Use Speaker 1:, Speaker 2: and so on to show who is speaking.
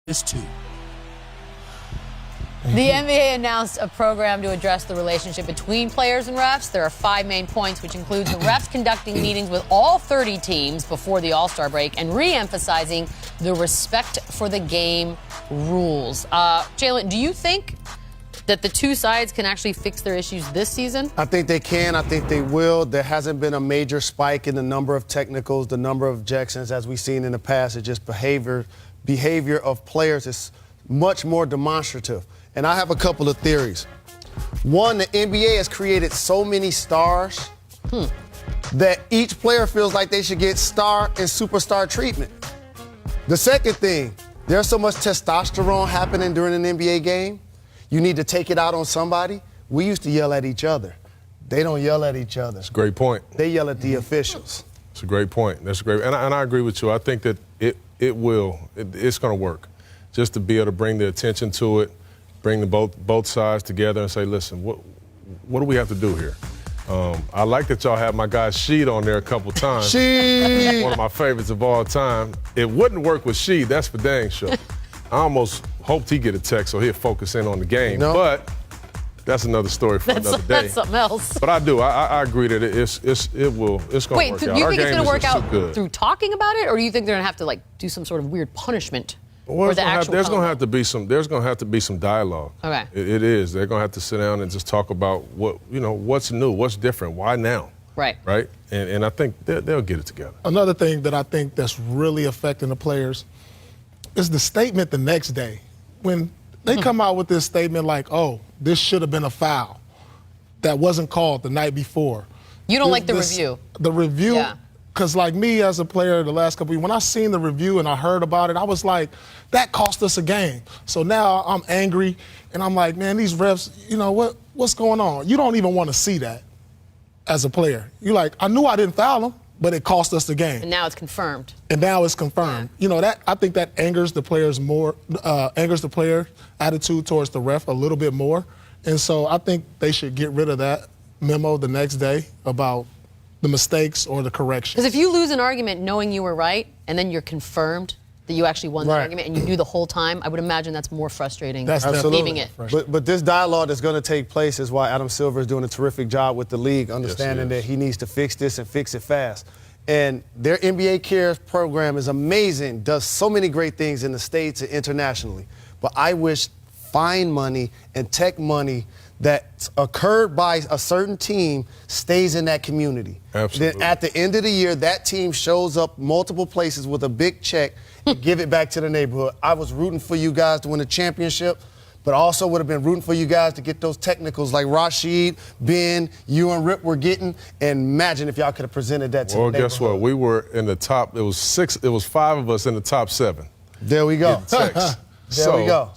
Speaker 1: this too.
Speaker 2: The NBA announced a program to address the relationship between players and refs. There are 5 main points, which includes the refs conducting meetings with all 30 teams before the All-Star break and re-emphasizing the respect for the game rules. Jalen, do you think that the two sides can actually fix their issues this season?
Speaker 3: I think they can. I think they will. There hasn't been a major spike in the number of technicals, the number of ejections as we've seen in the past. It's just behavior of players is much more demonstrative. And I have a couple of theories. One, the NBA has created so many stars that each player feels like they should get star and superstar treatment. The second thing, there's so much testosterone happening during an NBA game. You need to take it out on somebody. We used to yell at each other. They don't yell at each other.
Speaker 4: That's a great point.
Speaker 3: They yell at the officials.
Speaker 4: It's a great point. That's great. And I agree with you. I think that it's going to work. Just to be able to bring the attention to it, bring both sides together and say, listen, what do we have to do here? I like that y'all have my guy Sheed on there a couple times.
Speaker 3: Sheed!
Speaker 4: One of my favorites of all time. It wouldn't work with Sheed, that's for dang sure. I almost hoped he'd get a text so he'd focus in on the game.
Speaker 3: No.
Speaker 4: But that's another story for another day.
Speaker 2: That's something else.
Speaker 4: But I do. I agree that it's going to work out.
Speaker 2: Wait, do you think it's going to work out
Speaker 4: good.
Speaker 2: through talking about it, or do you think they're going to have to do some sort of weird punishment?
Speaker 4: Well, there's going to have to be some dialogue.
Speaker 2: Okay.
Speaker 4: It is. They're going to have to sit down and just talk about what's new, what's different, why now.
Speaker 2: Right.
Speaker 4: Right. And I think they'll get it together.
Speaker 1: Another thing that I think that's really affecting the players is the statement the next day. When they come out with this statement like, oh, this should have been a foul that wasn't called the night before.
Speaker 2: You don't like the review?
Speaker 1: The review,
Speaker 2: yeah.
Speaker 1: Because like me as a player the last couple of years, when I seen the review and I heard about it, I was like, that cost us a game. So now I'm angry and I'm like, man, these refs, what's going on? You don't even want to see that as a player. You're like, I knew I didn't foul him, but it cost us the game.
Speaker 2: And now it's confirmed.
Speaker 1: Yeah. That I think that angers the players more, angers the player attitude towards the ref a little bit more. And so I think they should get rid of that memo the next day about the mistakes or the corrections.
Speaker 2: Because if you lose an argument knowing you were right and then you're confirmed that you actually won the argument and you knew the whole time, I would imagine that's more frustrating than leaving it.
Speaker 3: But this dialogue that's going to take place is why Adam Silver is doing a terrific job with the league, understanding that he needs to fix this and fix it fast. And their NBA Cares program is amazing, does so many great things in the States and internationally. But I wish fine money and tech money that occurred by a certain team stays in that community.
Speaker 4: Absolutely.
Speaker 3: Then at the end of the year, that team shows up multiple places with a big check and give it back to the neighborhood. I was rooting for you guys to win the championship, but also would have been rooting for you guys to get those technicals like Rashid, Ben, you and Rip were getting. And imagine if y'all could have presented that to the neighborhood.
Speaker 4: Well, guess what? We were in the top. It was 5 of us in the top 7.
Speaker 3: There we go.
Speaker 4: There
Speaker 3: we go.